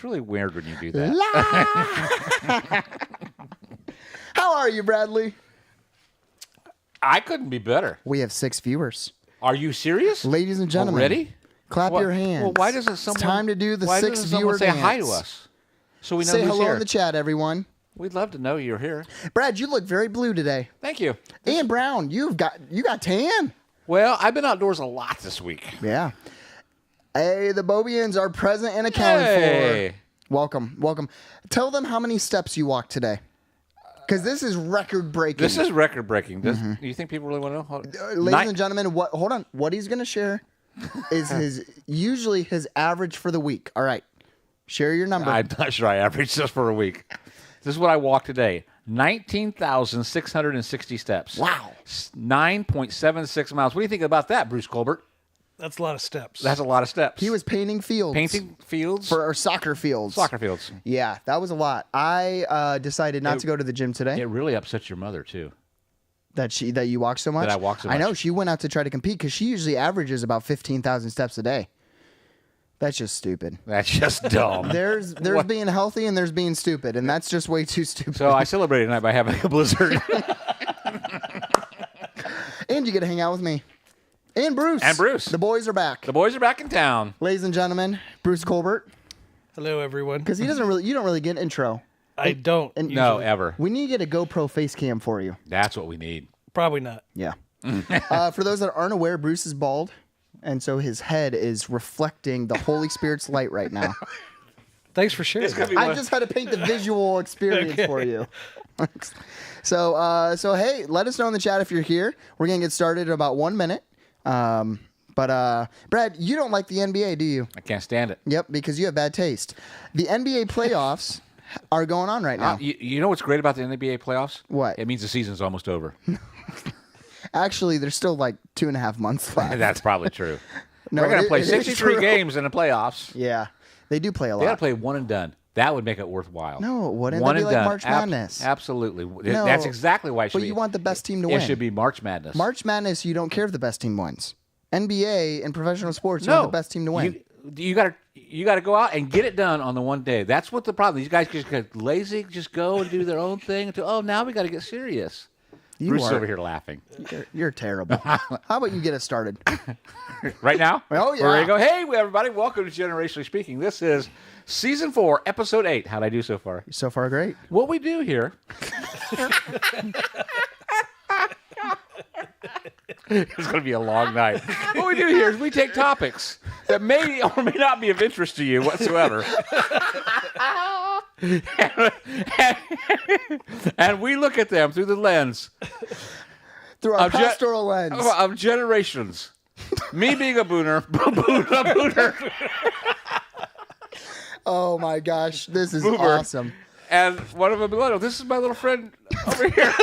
really weird when you do that. How are you, Bradley? I couldn't be better. We have 6 viewers. Are you serious? Ladies and gentlemen. Already? Clap your hands. Well, why doesn't someone... It's time to do the why 6 doesn't viewer someone say hi dance. to us? So we know Say who's hello here. in the chat, everyone. We'd love to know you're here. Brad, you look very blue today. Thank you. And Brown, you got tan. Well, I've been outdoors a lot this week. Yeah. Hey, the Bobians are present and accounted for. Welcome. Tell them how many steps you walked today. Because this is record-breaking. This is record-breaking. Do you think people really want to know? Ladies and gentlemen, hold on. What he's going to share is usually his average for the week. All right. Share your number. I'm not sure I averaged just for a week. This is what I walked today. 19,660 steps. Wow. 9.76 miles. What do you think about that, Bruce Colbert? That's a lot of steps. That's a lot of steps. He was painting fields. Painting fields? For our soccer fields. Soccer fields. Yeah, that was a lot. I decided not to go to the gym today. It really upsets your mother, too. That you walk so much? That I walk so much. I know. She went out to try to compete because she usually averages about 15,000 steps a day. That's just stupid. That's just dumb. There's being healthy and there's being stupid, and that's just way too stupid. So I celebrated tonight by having a blizzard. And you get to hang out with me. And Bruce. The boys are back. The boys are back in town. Ladies and gentlemen, Bruce Colbert. Hello, everyone. Because you don't really get an intro. I don't. No, ever. We need to get a GoPro face cam for you. That's what we need. Probably not. Yeah. For those that aren't aware, Bruce is bald, and so his head is reflecting the Holy Spirit's light right now. Thanks for sharing. I just had to paint the visual experience for you. So hey, let us know in the chat if you're here. We're going to get started in about 1 minute. But Brad, you don't like the NBA, do you? I can't stand it. Yep, because you have bad taste. The NBA playoffs are going on right now. You know what's great about the NBA playoffs? What? It means the season's almost over. Actually, there's still like 2.5 months left. That's probably true. No, We're going to play it is 63 true. games in the playoffs. Yeah, they do play a lot. They got to play one and done. That would make it worthwhile. No, it wouldn't. One That'd and be like done. March Madness. Absolutely. No, That's exactly why it should but be. you want the best team to win. It should be March Madness. March Madness, you don't care if the best team wins. NBA and professional sports, you want the best team to win. You got to go out and get it done on the one day. That's what the problem. These guys just get lazy, just go and do their own thing until now we got to get serious. Bruce is over here laughing. You're terrible. How about you get us started? Right now? Oh, yeah. We're ready to go. Hey, everybody. Welcome to Generationally Speaking. This is Season 4, Episode 8. How'd I do so far? So far, great. What we do here... It's going to be a long night. What we do here is we take topics that may or may not be of interest to you whatsoever. And we look at them through the lens. Through our pastoral lens. Of generations. Me being a booner. A booner. Oh, my gosh. This is Boomer. awesome. And one of them, this is my little friend over here.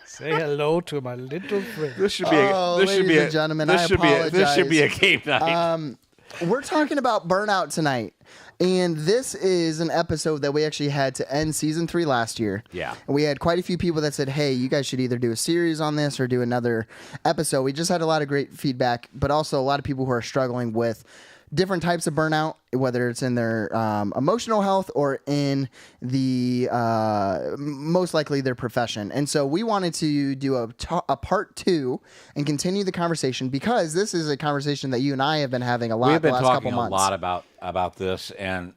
Say hello to my little friend. Ladies and gentlemen, I apologize. This should be a game night. We're talking about Burnout tonight. And this is an episode that we actually had to end season 3 last year. Yeah. And we had quite a few people that said, hey, you guys should either do a series on this or do another episode. We just had a lot of great feedback, but also a lot of people who are struggling with different types of burnout, whether it's in their emotional health or in the most likely their profession. And so we wanted to do a part 2 and continue the conversation because this is a conversation that you and I have been having a lot the last couple months. We've been talking a lot about this, and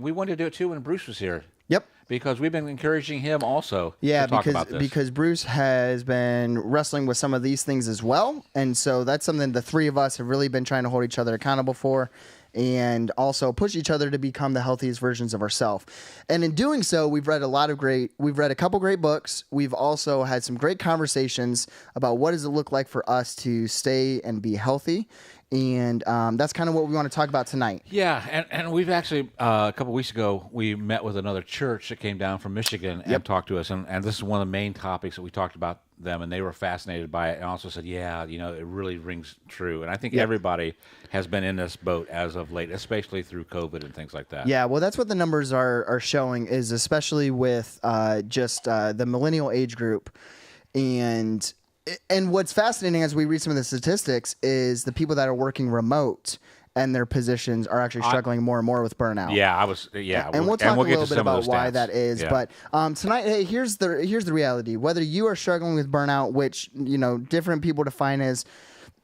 we wanted to do it too when Bruce was here. Yep. Because we've been encouraging him also to talk about this. Because Bruce has been wrestling with some of these things as well. And so that's something the three of us have really been trying to hold each other accountable for and also push each other to become the healthiest versions of ourselves. And in doing so, we've read a couple great books. We've also had some great conversations about what does it look like for us to stay and be healthy. And that's kind of what we want to talk about tonight. Yeah, and we've actually, a couple weeks ago, we met with another church that came down from Michigan and talked to us. And this is one of the main topics that we talked about them, and they were fascinated by it and also said, yeah, it really rings true. And I think everybody has been in this boat as of late, especially through COVID and things like that. Yeah, well, that's what the numbers are showing, is especially with the millennial age group. And what's fascinating as we read some of the statistics is the people that are working remote and their positions are actually struggling more and more with burnout. And we'll talk a little to bit some of about those why stats. that is. Yeah. But tonight, hey, here's the reality. Whether you are struggling with burnout, which different people define as,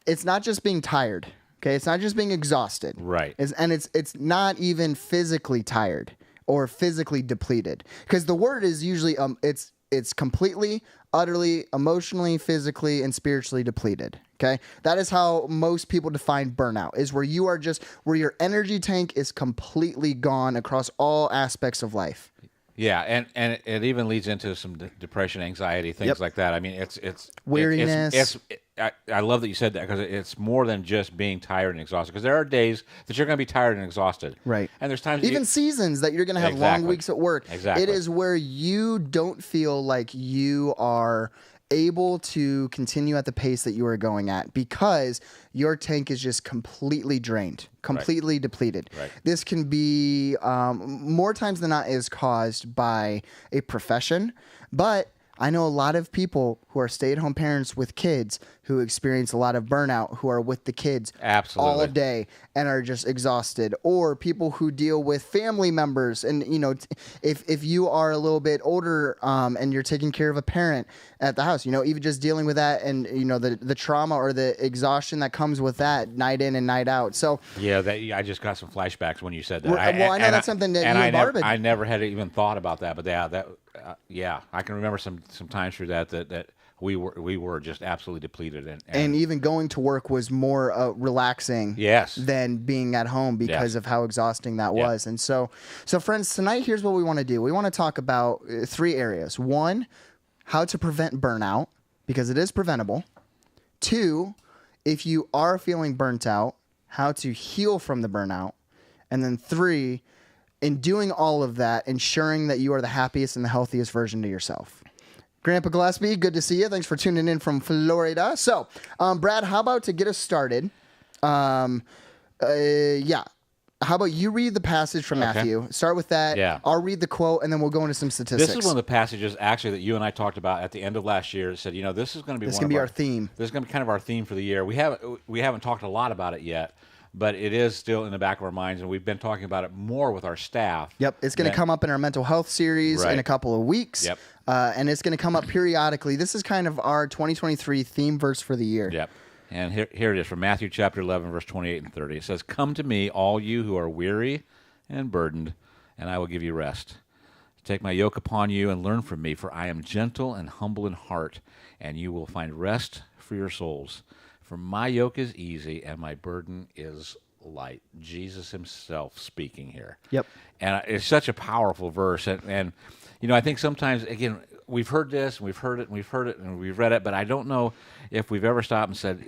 it's not just being tired. Okay, it's not just being exhausted. Right. It's not even physically tired or physically depleted, because the word is usually it's completely, utterly, emotionally, physically, and spiritually depleted. Okay, that is how most people define burnout, is where your energy tank is completely gone across all aspects of life. Yeah, and it even leads into some depression, anxiety, things like that. I mean, it's Weariness. I love that you said that, because it's more than just being tired and exhausted. Because there are days that you're going to be tired and exhausted, Right. And there's times Even seasons that you're going to have long Exactly. weeks at work. Exactly. It is where you don't feel like you are able to continue at the pace that you are going at, because your tank is just completely drained, completely depleted. Right. This can be more times than not is caused by a profession, but I know a lot of people who are stay-at-home parents with kids who experience a lot of burnout, who are with the kids Absolutely. all day and are just exhausted, or people who deal with family members. And if you are a little bit older and you're taking care of a parent at the house, even just dealing with that, and the trauma or the exhaustion that comes with that night in and night out. So I just got some flashbacks when you said that. I know that's something that you and Barb I never had even thought about that, but I can remember some times through that we were just absolutely depleted, and even going to work was more relaxing Yes. than being at home because of how exhausting that was. And so friends, tonight, here's what we want to do. We want to talk about 3 areas. 1, how to prevent burnout, because it is preventable. 2, if you are feeling burnt out, how to heal from the burnout. And then 3, in doing all of that, ensuring that you are the happiest and the healthiest version of yourself. Grandpa Gillespie, good to see you. Thanks for tuning in from Florida. So, Brad, how about to get us started? How about you read the passage from Matthew? Start with that. Yeah. I'll read the quote, and then we'll go into some statistics. This is one of the passages actually that you and I talked about at the end of last year. It said, this is going to be our theme. This is going to be kind of our theme for the year. We haven't talked a lot about it yet, but it is still in the back of our minds, and we've been talking about it more with our staff. Yep, it's going to come up in our mental health series in a couple of weeks. Yep. And it's going to come up periodically. This is kind of our 2023 theme verse for the year. Yep. And here it is from Matthew chapter 11, verse 28 and 30. It says, "Come to me, all you who are weary and burdened, and I will give you rest. Take my yoke upon you and learn from me, for I am gentle and humble in heart, and you will find rest for your souls. For my yoke is easy and my burden is light." Jesus himself speaking here. Yep. And it's such a powerful verse. And I think sometimes, again, we've heard this, and we've heard it, and we've heard it, and we've read it, but I don't know if we've ever stopped and said,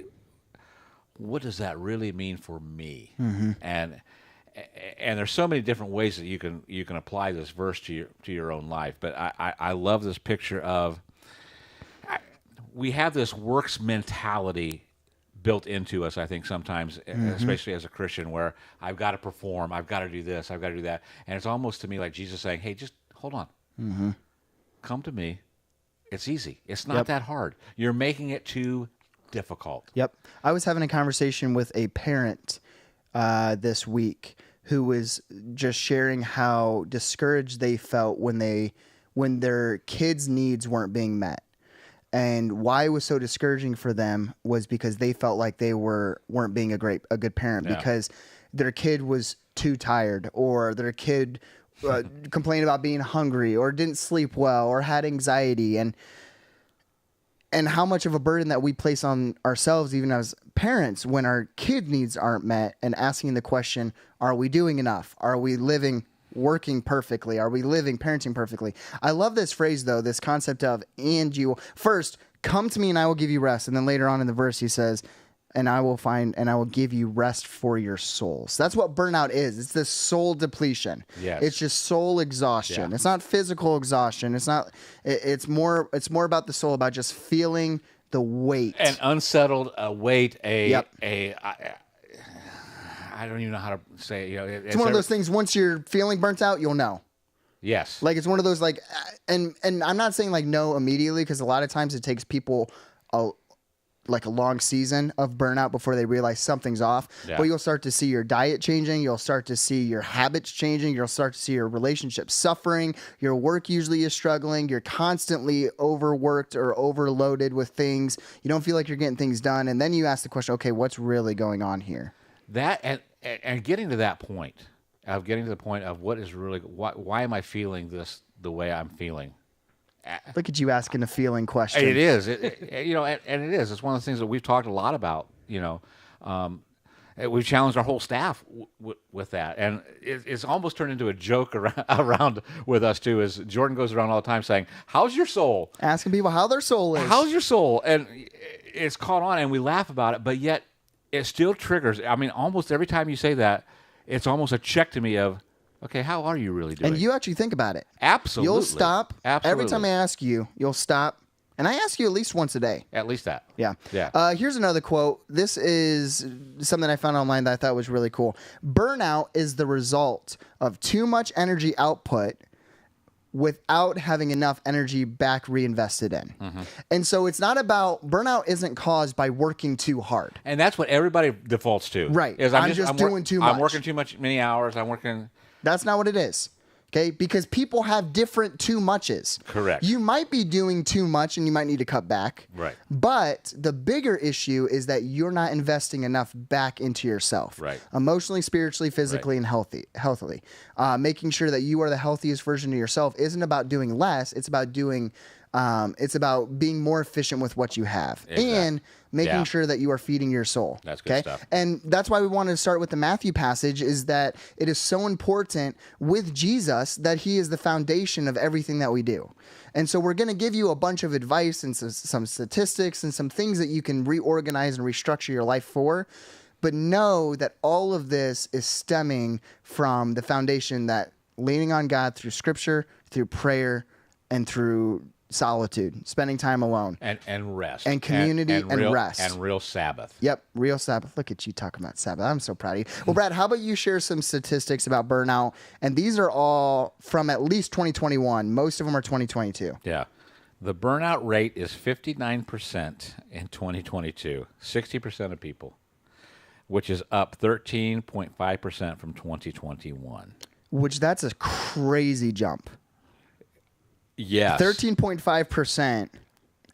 what does that really mean for me? Mm-hmm. And there's so many different ways that you can apply this verse to your own life. But I love this picture of we have this works mentality built into us, I think, sometimes, especially as a Christian, where I've got to perform, I've got to do this, I've got to do that. And it's almost to me like Jesus saying, hey, just hold on. Mm-hmm. Come to me. It's easy. It's not that hard. You're making it too difficult. Yep. I was having a conversation with a parent this week who was just sharing how discouraged they felt when their kids' needs weren't being met. And why it was so discouraging for them was because they felt like they weren't being a good parent because their kid was too tired, or their kid complained about being hungry, or didn't sleep well, or had anxiety, and how much of a burden that we place on ourselves, even as parents, when our kid needs aren't met, and asking the question, are we doing enough? Are we working perfectly? Are we parenting perfectly? I love this phrase, though, this concept of, and you first come to me and I will give you rest. And then later on in the verse, he says, and I will give you rest for your souls. That's what burnout is. It's this soul depletion. Yes. It's just soul exhaustion. Yeah. It's not physical exhaustion. It's more about the soul, about just feeling the weight. An unsettled weight, Yep. I don't even know how to say it. It's one of those things, once you're feeling burnt out, you'll know. Yes. Like, it's one of those, like, and I'm not saying like no immediately, because a lot of times it takes people like a long season of burnout before they realize something's off. Yeah. But you'll start to see your diet changing. You'll start to see your habits changing. You'll start to see your relationships suffering. Your work usually is struggling. You're constantly overworked or overloaded with things. You don't feel like you're getting things done. And then you ask the question, okay, what's really going on here? That and getting to that point of getting to the point of what is really why am I feeling this the way I'm feeling? Look at you asking a feeling question. It is, you know, and it is. It's one of the things that we've talked a lot about. You know, we've challenged our whole staff with that, and it's almost turned into a joke around with us too. As Jordan goes around all the time saying, "How's your soul?" Asking people how their soul is. How's your soul? And it's caught on, and we laugh about it, but yet it still triggers. I mean, almost every time you say that, it's almost a check to me of, okay, how are you really doing? And you actually think about it. Absolutely. You'll stop. Absolutely. Every time I ask you, you'll stop. And I ask you at least once a day. At least that. Yeah. Yeah. Here's another quote. This is something I found online that I thought was really cool. Burnout is the result of too much energy output without having enough energy back reinvested in. Mm-hmm. And so it's not about, burnout isn't caused by working too hard. And that's what everybody defaults to. Right. Is I'm just doing too I'm much. working too many hours. I'm working. That's not what it is. Okay, because people have different too muches. Correct. You might be doing too much and you might need to cut back. Right. But the bigger issue is that you're not investing enough back into yourself. Right. Emotionally, spiritually, physically, and healthily. Making sure that you are the healthiest version of yourself isn't about doing less. It's about doing. It's about being more efficient with what you have and making sure that you are feeding your soul. That's good stuff. And that's why we wanted to start with the Matthew passage, is that it is so important with Jesus that he is the foundation of everything that we do. And so we're going to give you a bunch of advice and some statistics and some things that you can reorganize and restructure your life for. But know that all of this is stemming from the foundation that leaning on God through scripture, through prayer, and through solitude, spending time alone. And rest. And community and real, rest. And real Sabbath. Yep, real Sabbath. Look at you talking about Sabbath. I'm so proud of you. Well, Brad, how about you share some statistics about burnout? And these are all from at least 2021. Most of them are 2022. Yeah. The burnout rate is 59% in 2022, 60% of people, which is up 13.5% from 2021. Which that's a crazy jump. Yes. 13.5%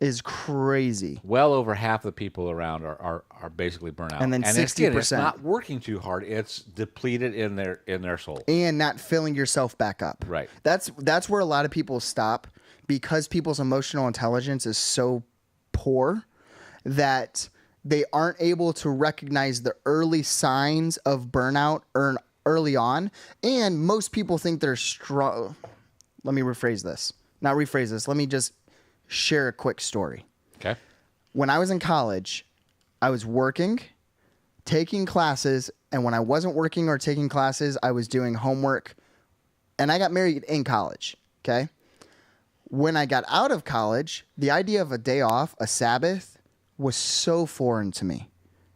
is crazy. Well over half the people around are basically burnout. And then 60%. It's not working too hard. It's depleted in their soul. And not filling yourself back up. Right. That's where a lot of people stop, because people's emotional intelligence is so poor that they aren't able to recognize the early signs of burnout early on. And most people think they're strong. Let me rephrase this. Not rephrase this. Let me just share a quick story. Okay. When I was in college, I was working, taking classes, and when I wasn't working or taking classes, I was doing homework, and I got married in college, okay? When I got out of college, the idea of a day off, a Sabbath, was so foreign to me,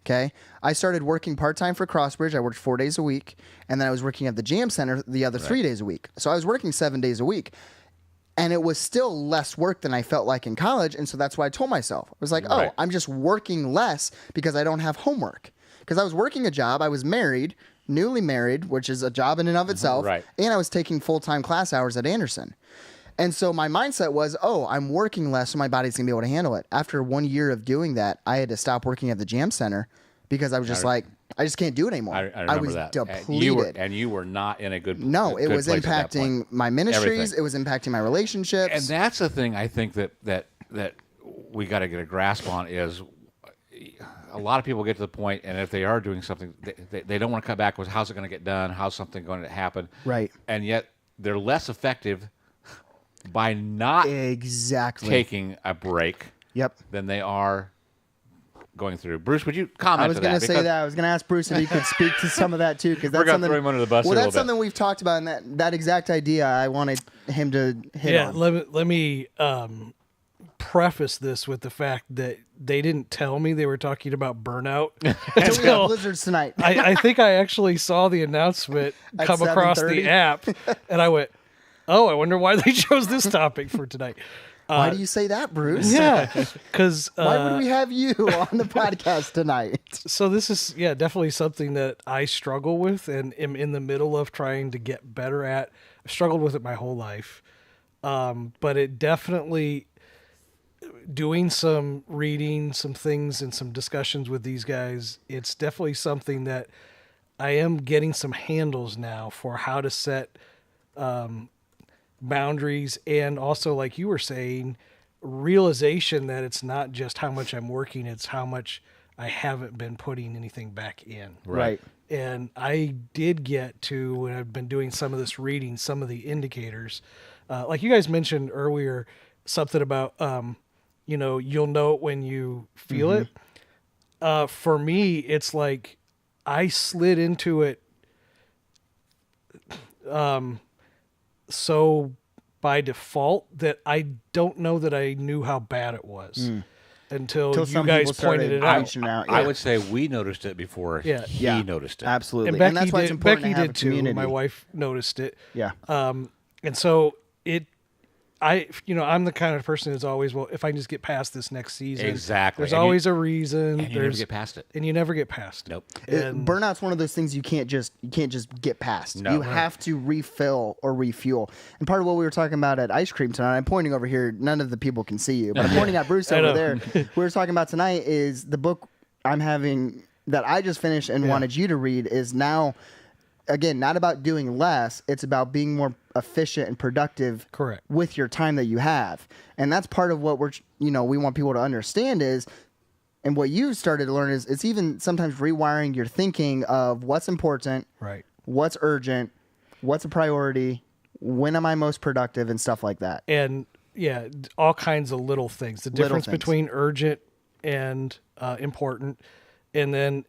okay? I started working part-time for Crossbridge. I worked 4 days a week, and then I was working at the Jam Center the other 3 days a week. So I was working 7 days a week. And it was still less work than I felt like in college. And so that's why I told myself, I was like, oh, I'm just working less because I don't have homework. Because I was working a job. I was married, newly married, which is a job in and of itself. Right. And I was taking full-time class hours at Anderson. And so my mindset was, oh, I'm working less, so my body's going to be able to handle it. After 1 year of doing that, I had to stop working at the Jam Center because I was just like, I just can't do it anymore. I remember was that. depleted. And you were not in a good No, it good was place at that impacting point. my ministries. Everything. It was impacting my relationships. And that's the thing I think that we got to get a grasp on is a lot of people get to the point, and if they are doing something, they don't want to cut back with how's it going to get done, how's something going to happen. Right. And yet they're less effective by not taking a break than they are going through. Bruce, would you comment I was to going that? to say that. I was going to ask Bruce if he could speak to some of that too, because We're going to throw him under the bus. Well, a that's little something we've talked about, and that exact idea I wanted him to hit on. Let me preface this with the fact that they didn't tell me they were talking about burnout Until Blizzards tonight. I think I actually saw the announcement At come across 7:30? the app, and I went, "Oh, I wonder why they chose this topic for tonight." Why do you say that, Bruce? Yeah, because Why would we have you on the podcast tonight? so this is definitely something that I struggle with and am in the middle of trying to get better at. I've struggled with it my whole life, but it definitely, doing some reading, some things, and some discussions with these guys, it's definitely something that I am getting some handles now for how to set boundaries, and also, like you were saying, realization that it's not just how much I'm working, it's how much I haven't been putting anything back in. Right. And I did get to, when I've been doing some of this reading, some of the indicators, like you guys mentioned earlier, something about, you'll know it when you feel it. For me, it's like I slid into it so by default that I don't know that I knew how bad it was until you some guys people started pointed it out. reaching out. I would say we noticed it before he noticed it. Absolutely. And Becky that's why it's important Becky to have did a community. too. My wife noticed it. Yeah. And so I'm the kind of person that's always, well, if I can just get past this next season. Exactly. There's always a reason. And you never get past it. And you never get past it. Nope. And Burnout's one of those things you can't just get past. No. You have to refill or refuel. And part of what we were talking about at ice cream tonight, I'm pointing over here. None of the people can see you, but I'm pointing at Bruce over there. We were talking about tonight is the book I'm having that I just finished and wanted you to read is now, again, not about doing less. It's about being more efficient and productive. Correct. With your time that you have. And that's part of what we want people to understand is, and what you've started to learn is it's even sometimes rewiring your thinking of what's important, right, what's urgent, what's a priority, when am I most productive, and stuff like that. And all kinds of little things. The difference between urgent and important. And then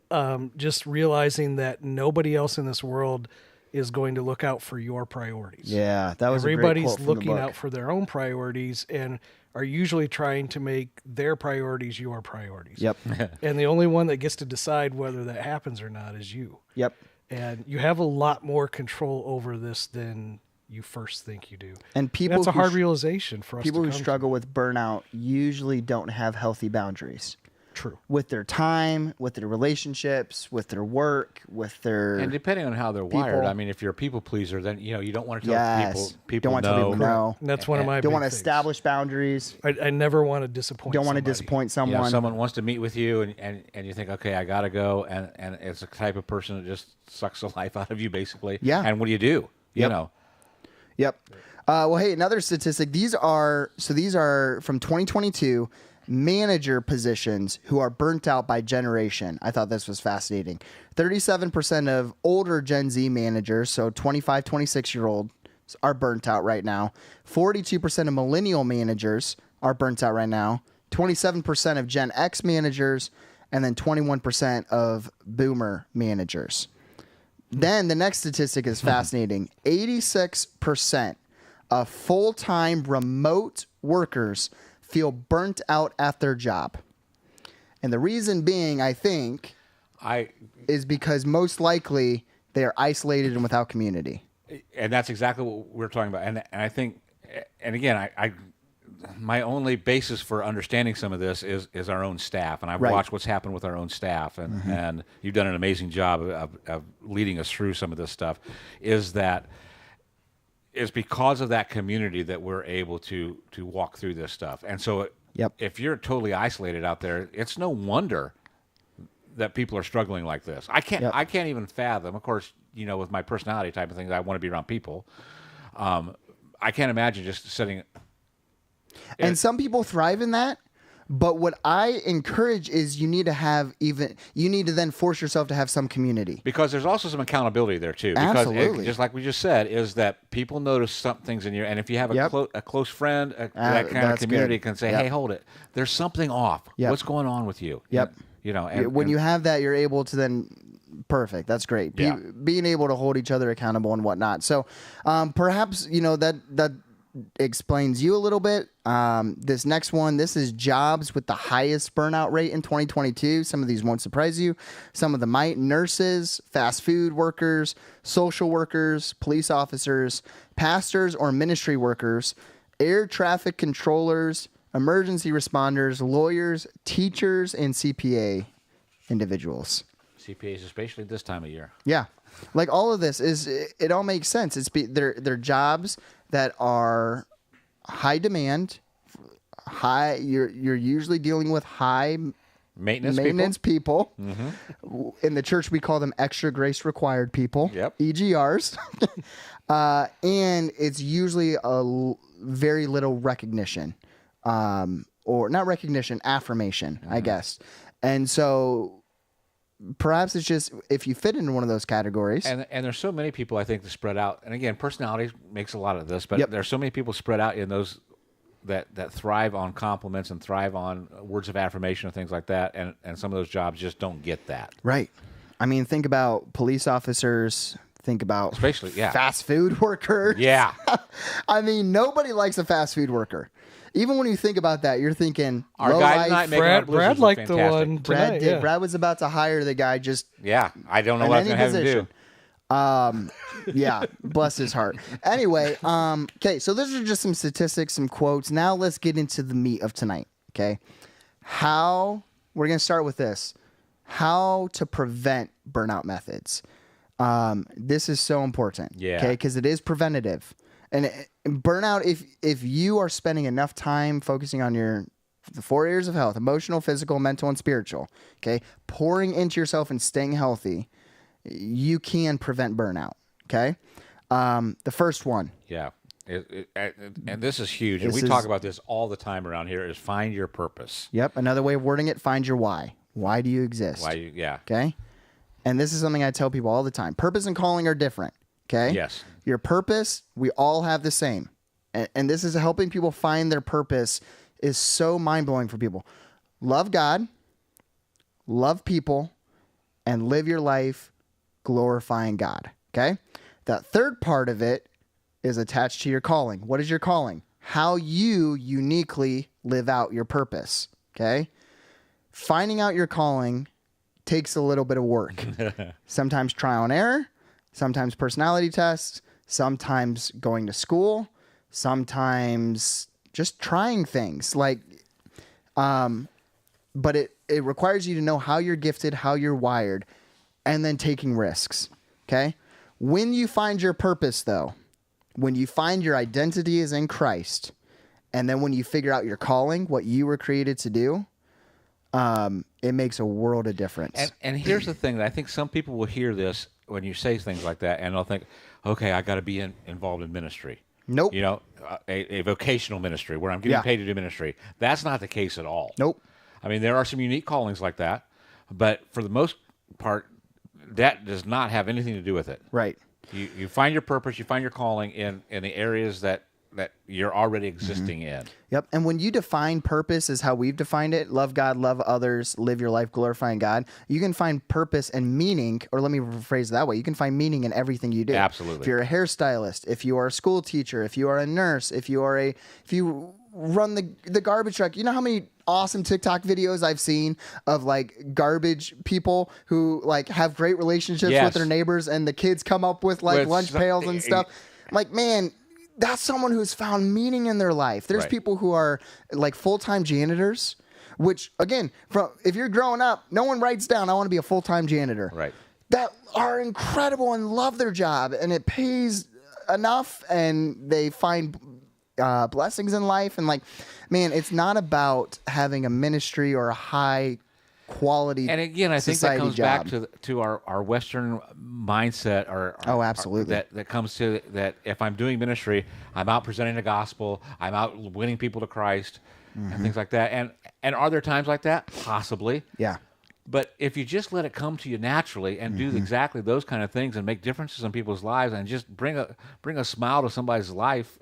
just realizing that nobody else in this world is going to look out for your priorities. Yeah, that was Everybody's a great quote from the looking book. out for their own priorities and are usually trying to make their priorities your priorities. Yep. And the only one that gets to decide whether that happens or not is you. Yep. And you have a lot more control over this than you first think you do. And people that's a who hard realization for us. People to who come struggle with burnout usually don't have healthy boundaries. True. With their time, with their relationships, with their work, with their And depending on how they're wired, I mean, if you're a people pleaser, then you don't want to tell people don't want to tell people no. And that's one of my don't big want to things. establish boundaries. I never want to disappoint. Don't want to somebody. disappoint You someone. know, someone wants to meet with you, and you think, okay, I gotta go, and it's a type of person that just sucks the life out of you, basically. Yeah. And what do? You Yep. know. Yep. Well, hey, another statistic. These are from 2022. Manager positions who are burnt out by generation. I thought this was fascinating. 37% of older Gen Z managers, so 25, 26-year-olds, are burnt out right now. 42% of millennial managers are burnt out right now. 27% of Gen X managers, and then 21% of boomer managers. Then the next statistic is fascinating. 86% of full-time remote workers feel burnt out at their job. And the reason being, I think, is because most likely they are isolated and without community. And that's exactly what we're talking about. And I think, and again, my only basis for understanding some of this is our own staff. And I've watched what's happened with our own staff, and you've done an amazing job of leading us through some of this stuff, is because of that community that we're able to walk through this stuff. And so if you're totally isolated out there, it's no wonder that people are struggling like this. I can't even fathom, of course, with my personality type of things, I want to be around people. I can't imagine just sitting. And some people thrive in that. But what I encourage is you need to then force yourself to have some community. Because there's also some accountability there too. Because Absolutely. just like we just said, is that people notice some things in you, and if you have a close friend, that kind of community can say, "Hey, hold it, there's something off. What's going on with you?" Yep. And you have that, you're able to then. Perfect. That's great. Being able to hold each other accountable and whatnot. So, perhaps that explains you a little bit. This next one, this is jobs with the highest burnout rate in 2022. Some of these won't surprise you. Some of them might. Nurses, fast food workers, social workers, police officers, pastors or ministry workers, air traffic controllers, emergency responders, lawyers, teachers, and CPA individuals. CPAs, especially this time of year. Yeah. Like all of this it all makes sense. They're jobs that are high demand, you're usually dealing with high maintenance people. In the church, we call them extra grace required people. Yep. EGRs. And it's usually very little recognition, or not recognition, affirmation, I guess. And so perhaps it's just if you fit into one of those categories. And there's so many people, I think, that spread out. And again, personality makes a lot of this, but there's so many people spread out in those that thrive on compliments and thrive on words of affirmation and things like that. And some of those jobs just don't get that. Right. I mean, think about police officers. Think about especially fast food workers. Yeah. I mean, nobody likes a fast food worker. Even when you think about that, you're thinking, our guy tonight making our blizzards Brad was liked the fantastic. one Brad tonight. did. Yeah. Brad was about to hire the guy just. Yeah. I don't know what I'm going to have him do. Yeah, bless his heart. Anyway, okay, so those are just some statistics, some quotes. Now let's get into the meat of tonight, okay? We're going to start with this. How to prevent burnout methods. This is so important, okay? Because it is preventative. And burnout, if you are spending enough time focusing on the 4 areas of health, emotional, physical, mental, and spiritual, okay, pouring into yourself and staying healthy, you can prevent burnout, okay? The first one. Yeah. And this is huge. And we talk about this all the time around here is find your purpose. Yep. Another way of wording it, find your why. Why do you exist? Okay? And this is something I tell people all the time. Purpose and calling are different, okay? Yes. Your purpose, we all have the same. And this is helping people find their purpose is so mind-blowing for people. Love God, love people, and live your life glorifying God, okay? That third part of it is attached to your calling. What is your calling? How you uniquely live out your purpose, okay? Finding out your calling takes a little bit of work. Sometimes trial and error, sometimes personality tests, sometimes going to school, sometimes just trying things. But it requires you to know how you're gifted, how you're wired, and then taking risks, okay? When you find your purpose, though, when you find your identity is in Christ, and then when you figure out your calling, what you were created to do, it makes a world of difference. And here's the thing that I think some people will hear this when you say things like that, and they'll think, okay, I got to be involved in ministry. Nope. You know, a vocational ministry where I'm getting paid to do ministry. That's not the case at all. Nope. I mean, there are some unique callings like that, but for the most part, that does not have anything to do with it. Right. You find your purpose, you find your calling in the areas that you're already existing in. Yep. And when you define purpose as how we've defined it, love God, love others, live your life glorifying God, you can find purpose and meaning, or let me rephrase it that way. You can find meaning in everything you do. Absolutely. If you're a hairstylist, if you are a school teacher, if you are a nurse, if you run the garbage truck, you know how many awesome TikTok videos I've seen of like garbage people who like have great relationships with their neighbors, and the kids come up with like lunch pails and stuff. I'm like, man, that's someone who's found meaning in their life. There's people who are like full-time janitors, which again, if you're growing up, no one writes down, I want to be a full-time janitor. Right. That are incredible and love their job, and it pays enough, and they find blessings in life. And like, man, it's not about having a ministry or a high quality. And again, I think that comes job. back to our Western mindset. Absolutely. That comes to that. If I'm doing ministry, I'm out presenting the gospel. I'm out winning people to Christ, and things like that. And are there times like that? Possibly. Yeah. But if you just let it come to you naturally and do exactly those kind of things and make differences in people's lives and just bring a smile to somebody's life,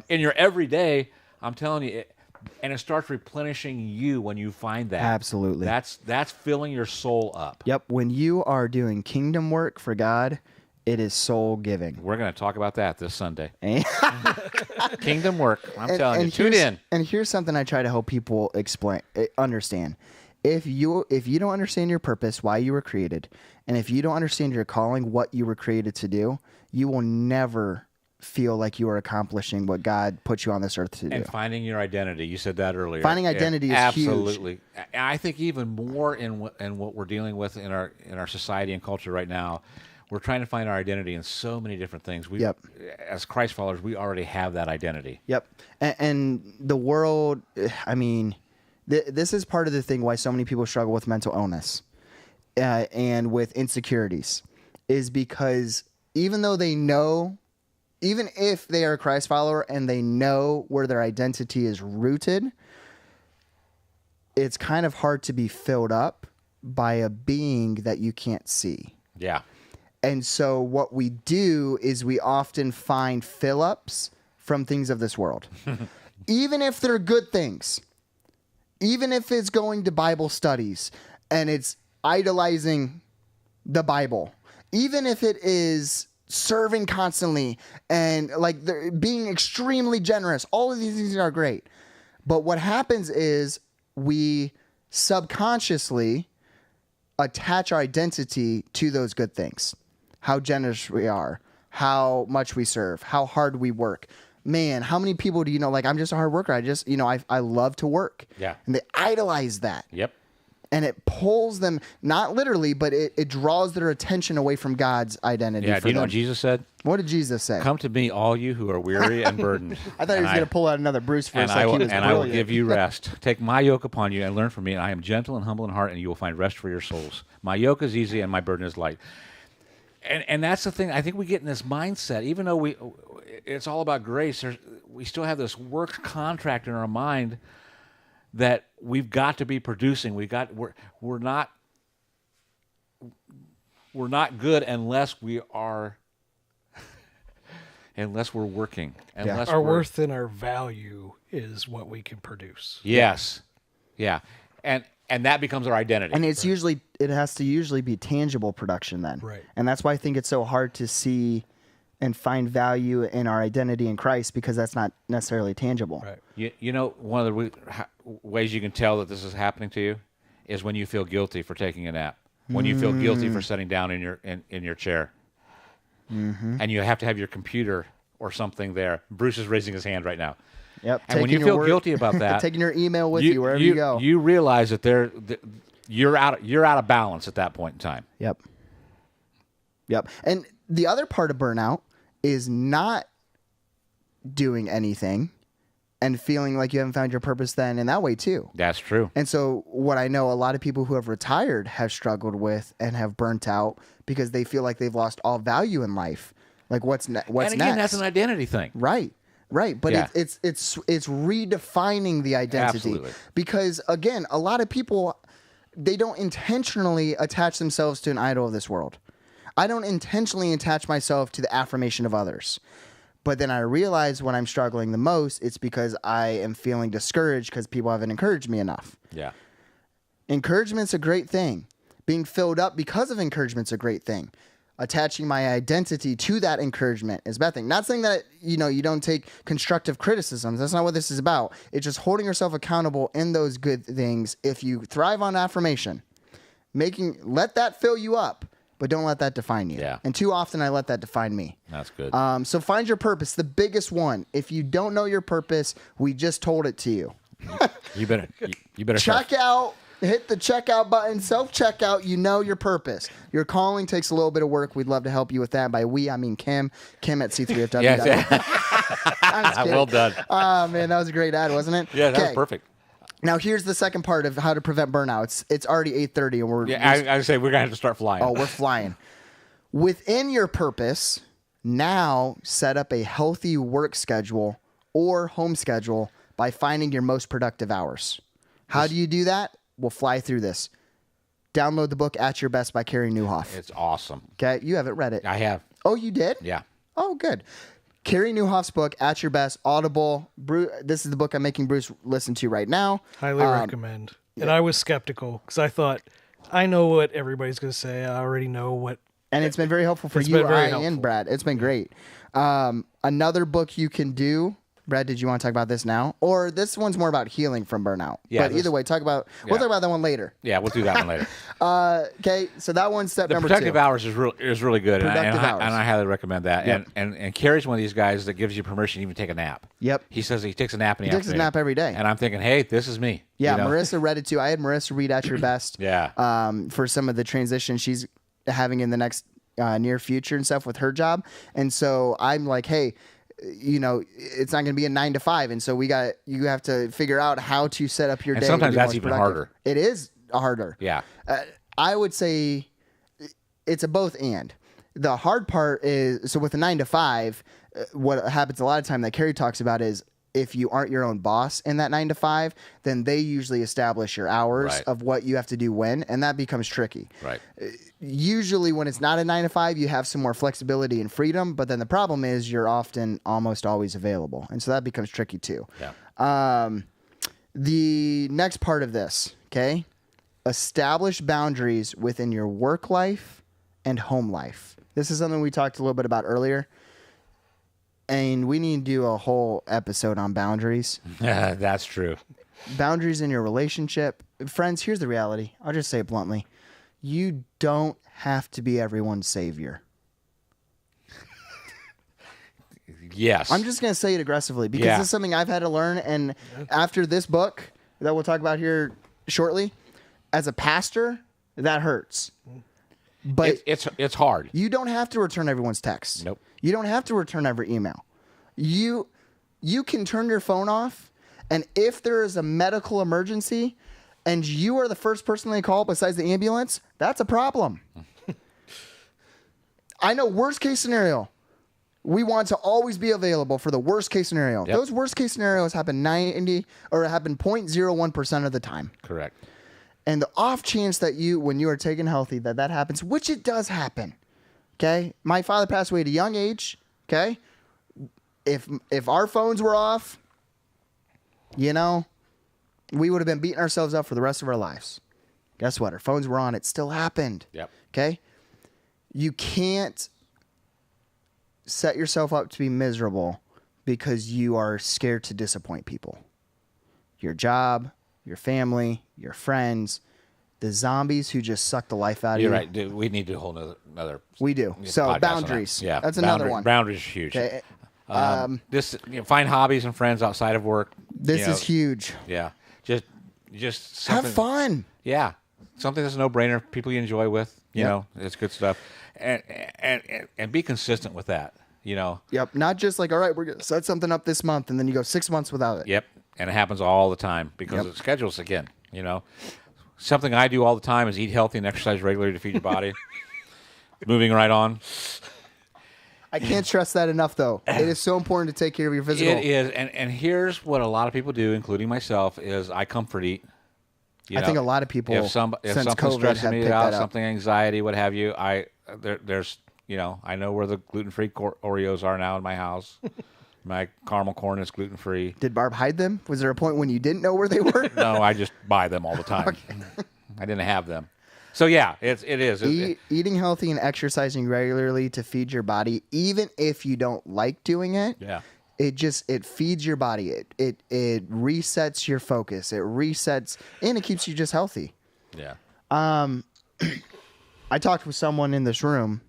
in your everyday, I'm telling you. And it starts replenishing you when you find that. Absolutely. That's filling your soul up. Yep. When you are doing kingdom work for God, it is soul giving. We're going to talk about that this Sunday. Kingdom work. I'm telling you. Tune in. And here's something I try to help people understand. If you don't understand your purpose, why you were created, and if you don't understand your calling, what you were created to do, you will never feel like you are accomplishing what God put you on this earth to do. And finding your identity. You said that earlier. Finding identity is huge. Absolutely. I think even more in what we're dealing with in our society and culture right now, we're trying to find our identity in so many different things. Yep. As Christ followers, we already have that identity. Yep. And the world, I mean, this is part of the thing why so many people struggle with mental illness and with insecurities, is because even though they know, even if they are a Christ follower and they know where their identity is rooted, it's kind of hard to be filled up by a being that you can't see. Yeah. And so what we do is we often find fill-ups from things of this world. Even if they're good things, even if it's going to Bible studies and it's idolizing the Bible, even if it is serving constantly and like being extremely generous, all of these things are great. But what happens is we subconsciously attach our identity to those good things. How generous we are, how much we serve, how hard we work. Man, how many people do you know? Like, I'm just a hard worker. I love to work. Yeah. And they idolize that. Yep. And it pulls them, not literally, but it draws their attention away from God's identity. Yeah. For Do you know them. what Jesus said? What did Jesus say? Come to me, all you who are weary and burdened. I thought he was going to pull out another Bruce for us. I Like will, I will give you rest. Take my yoke upon you and learn from me. And I am gentle and humble in heart, and you will find rest for your souls. My yoke is easy and my burden is light. And that's the thing. I think we get in this mindset, even though it's all about grace, we still have this work contract in our mind that we've got to be producing. We're not good unless we are unless we're working. Unless Our worth and our value is what we can produce. Yes. Yeah. And that becomes our identity. And it's it has to usually be tangible production then. Right. And that's why I think it's so hard to see and find value in our identity in Christ, because that's not necessarily tangible. Right. You know, one of the ways you can tell that this is happening to you is when you feel guilty for taking a nap. When you feel guilty for sitting down in your chair. Mm-hmm. And you have to have your computer or something there. Bruce is raising his hand right now. Yep. And when you feel guilty about that, taking your email with you wherever you go, you realize that you're out of balance at that point in time. Yep. And the other part of burnout is not doing anything and feeling like you haven't found your purpose then in that way too. That's true. And so what I know a lot of people who have retired have struggled with and have burnt out because they feel like they've lost all value in life. Like what's next? And again, that's an identity thing. Right. But Yeah. it's redefining the identity. Absolutely. Because again, a lot of people, they don't intentionally attach themselves to an idol of this world. I don't intentionally attach myself to the affirmation of others. But then I realize when I'm struggling the most, it's because I am feeling discouraged because people haven't encouraged me enough. Yeah. Encouragement's a great thing. Being filled up because of encouragement's a great thing. Attaching my identity to that encouragement is a bad thing. Not saying that, you don't take constructive criticisms. That's not what this is about. It's just holding yourself accountable in those good things. If you thrive on affirmation, let that fill you up, but don't let that define you. Yeah. And too often I let that define me. That's good. So find your purpose, the biggest one. If you don't know your purpose, we just told it to you. You better Check out. Hit the checkout button, self-checkout, you know your purpose. Your calling takes a little bit of work. We'd love to help you with that. By we, I mean Kim. Kim at C3FW. Yes. Well done. Oh, man, that was a great ad, wasn't it? Yeah, that was perfect. Now, here's the second part of how to prevent burnout. It's already 8:30, and we're... Yeah, I would say we're going to have to start flying. Oh, we're flying. Within your purpose, now set up a healthy work schedule or home schedule by finding your most productive hours. How do you do that? We'll fly through this. Download the book At Your Best by Carey Nieuwhof. It's awesome. Okay, you haven't read it. I have. Oh, you did? Yeah. Oh, good. Carey Nieuwhof's book, At Your Best, Audible. This is the book I'm making Bruce listen to right now. Highly recommend. Yeah. And I was skeptical because I thought, I know what everybody's going to say. I already know what. And it's been very helpful for you, and Brad. It's been great. Another book you can do Brad, did you want to talk about this now? Or this one's more about healing from burnout. Yeah, but either way, we'll talk about that one later. Yeah, we'll do that one later. Okay, so that one's step The number productive 2. hours is really good, Productive hours. and I highly recommend that. Yep. And Carrie's one of these guys that gives you permission to even take a nap. Yep. He says he takes a nap in the He takes a afternoon. nap every day. And I'm thinking, hey, this is me. Yeah, you know? Marissa read it too. I had Marissa read At Your Best. Yeah. For some of the transition she's having in the next near future and stuff with her job. And so I'm like, hey, you know, it's not going to be a 9 to 5. And so you have to figure out how to set up your And day. sometimes to be that's most even productive. harder. It is harder. Yeah. I would say it's a both and. The hard part is, so with a 9 to 5, what happens a lot of time that Carrie talks about is if you aren't your own boss in that 9 to 5, then they usually establish your hours Right. of what you have to do when, and that becomes tricky. Right. Usually when it's not a 9 to 5, you have some more flexibility and freedom, but then the problem is you're often almost always available. And so that becomes tricky too. Yeah. The next part of this, okay? Establish boundaries within your work life and home life. This is something we talked a little bit about earlier. And we need to do a whole episode on boundaries. That's true. Boundaries in your relationship. Friends, here's the reality. I'll just say it bluntly. You don't have to be everyone's savior. Yes. I'm just going to say it aggressively because Yeah. this is something I've had to learn. And after this book that we'll talk about here shortly, as a pastor, that hurts. But it's hard. you don't have to return everyone's text. Nope. You don't have to return every email. You can turn your phone off, and if there is a medical emergency and you are the first person they call besides the ambulance, that's a problem. I know worst case scenario. We want to always be available for the worst case scenario. Yep. Those worst case scenarios happen 0.01% of the time. Correct. And the off chance that when you are taken healthy, that happens, which it does happen. Okay. My father passed away at a young age. Okay. If our phones were off, you know, we would have been beating ourselves up for the rest of our lives. Guess what? Our phones were on. It still happened. Yep. Okay. You can't set yourself up to be miserable because you are scared to disappoint people. Your job, your family, your friends, the zombies who just suck the life out of You're you. right. Dude, we need to hold another. We do. So podcast on that. boundaries. Yeah. That's another one. Boundaries are huge. Okay. Find hobbies and friends outside of work. This is huge. Yeah. Just something. Have fun. Yeah. Something that's a no-brainer. People you enjoy with. You Yep. know, it's good stuff. And be consistent with that. You know. Yep. Not just like, all right, we're going to set something up this month, and then you go 6 months without it. Yep. And it happens all the time because Yep. of schedules again. You know. Something I do all the time is eat healthy and exercise regularly to feed your body. Moving right on. I can't stress that enough, though. It is so important to take care of your physical. It is, and here's what a lot of people do, inclling myself, is I comfort eat. I think a lot of people if since something's COVID stressing have me picked out, that up. something anxiety, what have you, there's I know where the gluten-free Oreos are now in my house. My caramel corn is gluten-free. Did Barb hide them? Was there a point when you didn't know where they were? No, I just buy them all the time. I didn't have them. So yeah, it is. Eating healthy and exercising regularly to feed your body, even if you don't like doing it. Yeah. It feeds your body. It resets your focus. It resets and it keeps you just healthy. Yeah. I talked with someone in this room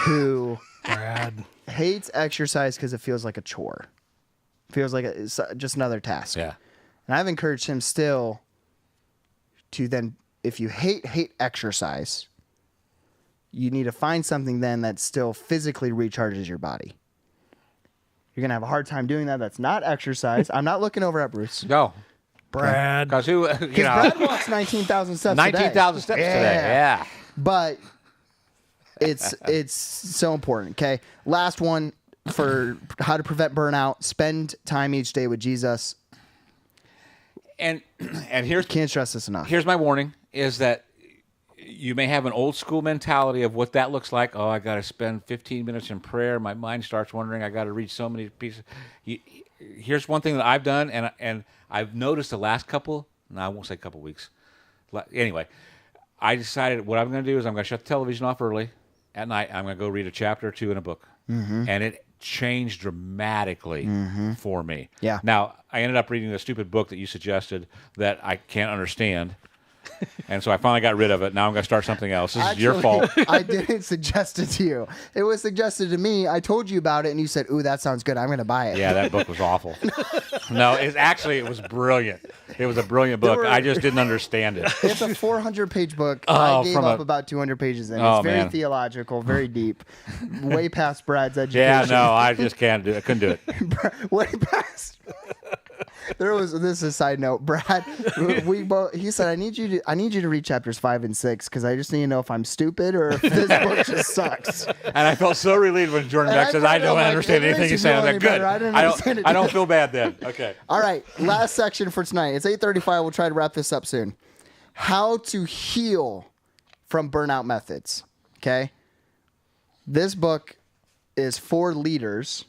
who Brad. hates exercise because it feels like a chore. Feels like it's just another task. Yeah. And I've encouraged him still to then, if you hate exercise, you need to find something then that still physically recharges your body. You're going to have a hard time doing that. That's not exercise. I'm not looking over at Bruce. Go. Brad. Because who, Brad walks 19,000 steps a day. 19,000 steps today. Yeah. But it's so important. Okay. Last one for how to prevent burnout. Spend time each day with Jesus. And here's Can't stress this enough. my warning is that you may have an old school mentality of what that looks like. Oh, I got to spend 15 minutes in prayer. My mind starts wandering. I got to read so many pieces. Here's one thing that I've done, and I've noticed the last couple. No, I won't say couple weeks. Anyway, I decided what I'm going to do is I'm going to shut the television off early at night. I'm going to go read a chapter or two in a book. and it changed dramatically for me. Yeah. Now, I ended up reading the stupid book that you suggested that I can't understand. And so I finally got rid of it. Now I'm going to start something else. This is your fault. I didn't suggest it to you. It was suggested to me. I told you about it, and you said, "Ooh, that sounds good. I'm going to buy it." Yeah, that book was awful. No, it was brilliant. It was a brilliant book. I just didn't understand it. It's a 400-page book. Oh, I gave up about 200 pages in. Oh, It's very man. theological, very deep, way past Brad's education. Yeah, no, I just can't do it. I couldn't do it. Way past. This is a side note. Brad, he said, I need you to read chapters 5 and 6 because I just need to know if I'm stupid or if this book just sucks. And I felt so relieved when Jordan Beck says, I don't understand anything he's saying. I'm like, good. I don't feel bad then. Okay. All right. Last section for tonight. It's 8:35. We'll try to wrap this up soon. How to heal from burnout methods. Okay. This book is for leaders.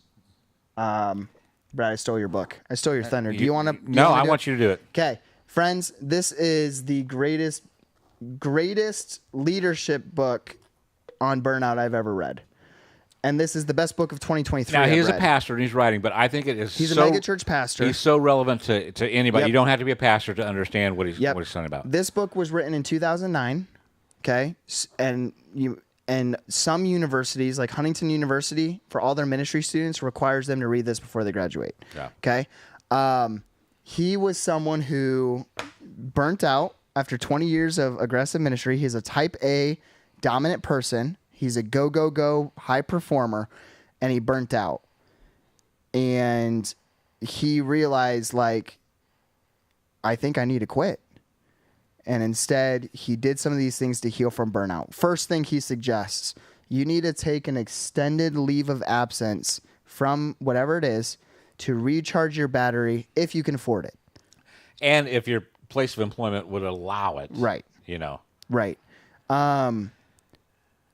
Brad, I stole your book. I stole your thunder. Do you want to? No, I want you to do it. Okay, friends, this is the greatest leadership book on burnout I've ever read, and this is the best book of 2023. Now, I've he's a read. pastor and he's writing, but I think it is. He's a mega church pastor. He's so relevant to anybody. Yep. You don't have to be a pastor to understand what he's Yep. talking about. This book was written in 2009. Okay, and some universities, like Huntington University, for all their ministry students, requires them to read this before they graduate. Yeah. Okay. He was someone who burnt out after 20 years of aggressive ministry. He's a type A dominant person. He's a go, high performer, and he burnt out. And he realized, like, I think I need to quit. And instead, he did some of these things to heal from burnout. First thing he suggests, you need to take an extended leave of absence from whatever it is to recharge your battery if you can afford it. And if your place of employment would allow it. Right. You know. Right.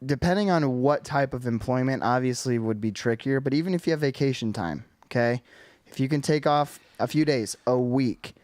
Depending on what type of employment, obviously would be trickier. But even if you have vacation time, okay, if you can take off a few days, a week,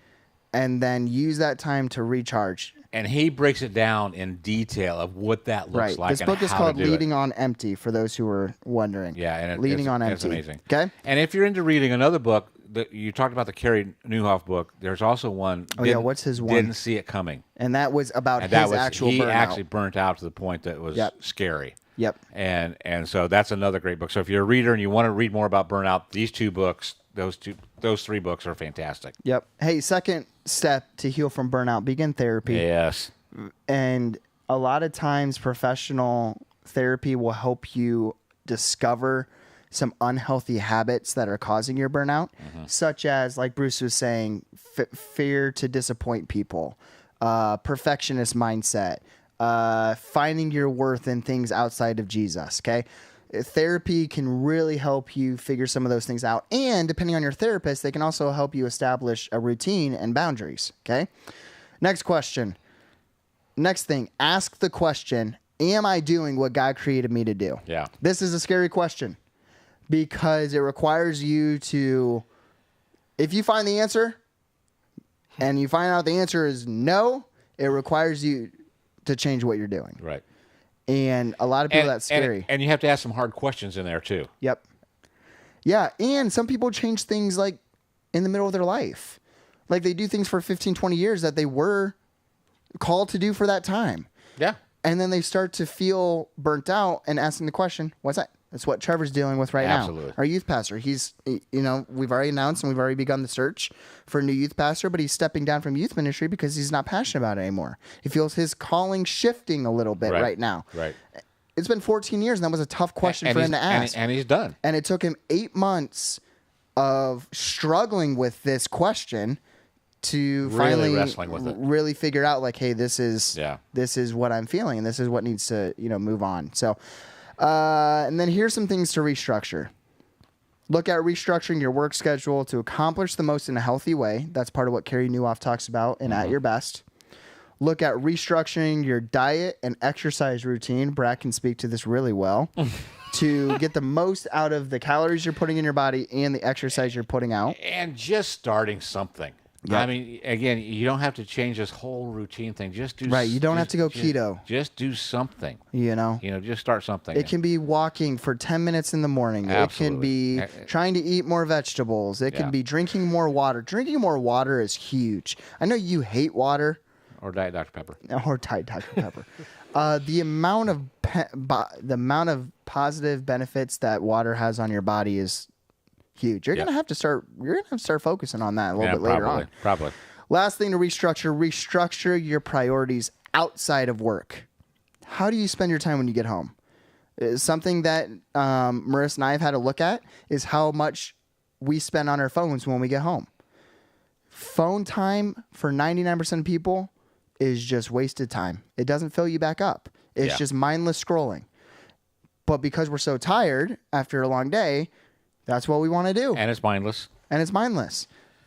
and then use that time to recharge. And he breaks it down in detail of what that looks Right. like. This book is called Leading on Empty, for those who were wondering. Yeah, and Leading on Empty. It's amazing. Okay. And if you're into reading another book, you talked about the Carey Nieuwhof book. There's also one. Oh, yeah. What's his one? Didn't See It Coming. And that was about And his that was actual he burnout. actually burnt out to the point that it was Yep. scary. Yep. And so that's another great book. So if you're a reader and you want to read more about burnout, these two books, those three books are fantastic. Yep. Hey, second step to heal from burnout, begin therapy. Yes. And a lot of times professional therapy will help you discover some unhealthy habits that are causing your burnout, such as, like Bruce was saying, fear to disappoint people, perfectionist mindset, finding your worth in things outside of Jesus. Okay. Therapy can really help you figure some of those things out. And depending on your therapist, they can also help you establish a routine and boundaries. Okay. Next question. Next thing, ask the question, am I doing what God created me to do? Yeah. This is a scary question because it requires you to, if you find the answer and you find out the answer is no, it requires you to change what you're doing. Right. And a lot of people, that's scary. And you have to ask some hard questions in there too. Yep. Yeah. And some people change things like in the middle of their life. Like they do things for 15, 20 years that they were called to do for that time. Yeah. And then they start to feel burnt out and asking the question, what's that? That's what Trevor's dealing with right Absolutely. now. Our youth pastor, we've already announced and we've already begun the search for a new youth pastor, but he's stepping down from youth ministry because he's not passionate about it anymore. He feels his calling shifting a little bit right now. Right. It's been 14 years and that was a tough question for him to ask. And he's done. And it took him 8 months of struggling with this question to Really finally wrestling with it. really figure out, like, hey, this is what I'm feeling and this is what needs to, move on. So, and then here's some things to restructure. Look at restructuring your work schedule to accomplish the most in a healthy way. That's part of what Carey Nieuwhof talks about in At Your Best. Look at restructuring your diet and exercise routine. Brad can speak to this really well. To get the most out of the calories you're putting in your body and the exercise you're putting out. And just starting something. I mean, again, you don't have to change this whole routine thing. Just do Right, you don't have to go keto. Just do something. Just start something. It can be walking for 10 minutes in the morning. Absolutely. It can be trying to eat more vegetables. It can be drinking more water. Drinking more water is huge. I know you hate water. Or Diet Dr. Pepper. Or Diet Dr. Pepper. The amount of positive benefits that water has on your body is huge. You're gonna have to start focusing on that a little bit later on. Probably. Last thing to restructure your priorities outside of work. How do you spend your time when you get home? Something that Marissa and I have had a look at is how much we spend on our phones when we get home. Phone time for 99% of people is just wasted time. It doesn't fill you back up. It's just mindless scrolling. But because we're so tired after a long day, that's what we want to do. And it's mindless.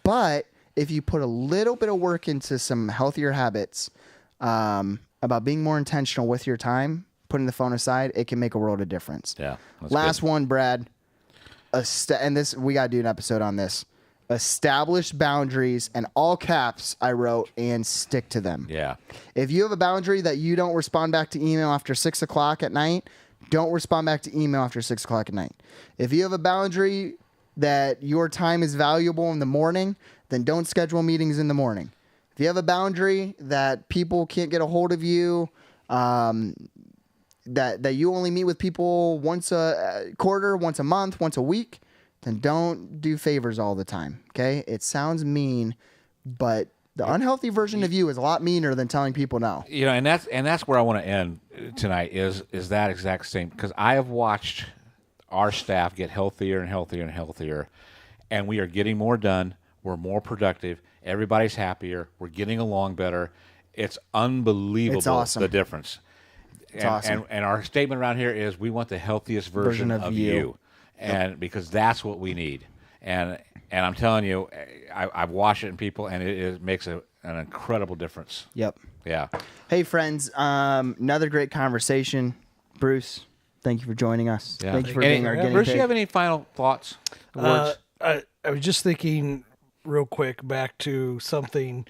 But if you put a little bit of work into some healthier habits, about being more intentional with your time, putting the phone aside, it can make a world of difference. Yeah. Last one, Brad. And this, we got to do an episode on this. Establish boundaries, and all caps I wrote, and stick to them. Yeah. If you have a boundary that you don't respond back to email after 6 o'clock at night, don't respond back to email after 6 o'clock at night. If you have a boundary that your time is valuable in the morning, then don't schedule meetings in the morning. If you have a boundary that people can't get a hold of you, that you only meet with people once a quarter, once a month, once a week, then don't do favors all the time. Okay? It sounds mean, but the unhealthy version of you is a lot meaner than telling people no. And that's where I want to end tonight is that exact same, because I have watched our staff get healthier and healthier and healthier, and we are getting more done. We're more productive. Everybody's happier. We're getting along better. It's unbelievable. It's awesome. The difference. It's awesome. And our statement around here is we want the healthiest version of you. And because that's what we need. And I'm telling you, I've watched it in people, and it makes an incredible difference. Yep. Yeah. Hey, friends. Another great conversation. Bruce, thank you for joining us. Yeah. Thank you for being our guinea Bruce, pig. you have any final thoughts? Words? I was just thinking real quick back to something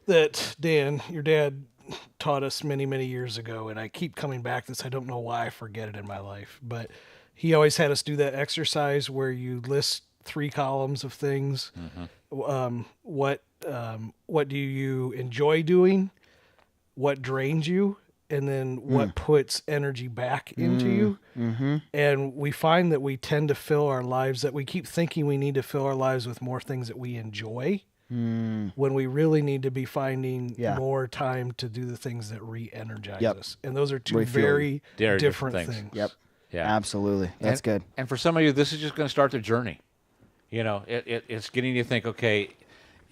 that Dan, your dad, taught us many, many years ago, and I keep coming back to this. I don't know why I forget it in my life, but he always had us do that exercise where you list 3 columns of things. Mm-hmm. What do you enjoy doing? What drains you? And then what puts energy back into you. Mm-hmm. And we find that we tend to fill our lives, that we keep thinking we need to fill our lives with more things that we enjoy, when we really need to be finding more time to do the things that re-energize us. And those are two very different things. Yep. Yeah. Absolutely. That's good. And for some of you, this is just going to start the journey. It's getting you to think, okay,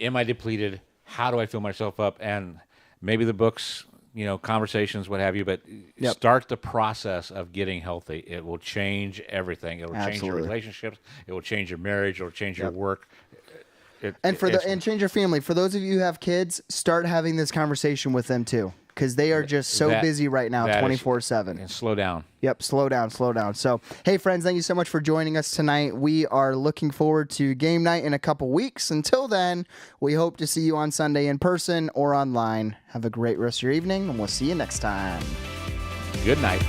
am I depleted? How do I fill myself up? And maybe the books, conversations, what have you, but start the process of getting healthy. It will change everything. It will change your relationships. It will change your marriage. It will change your work. And change your family. For those of you who have kids, start having this conversation with them too, because they are just so busy right now, 24/7. And slow down. Yep, slow down. So, hey, friends, thank you so much for joining us tonight. We are looking forward to game night in a couple weeks. Until then, we hope to see you on Sunday in person or online. Have a great rest of your evening, and we'll see you next time. Good night.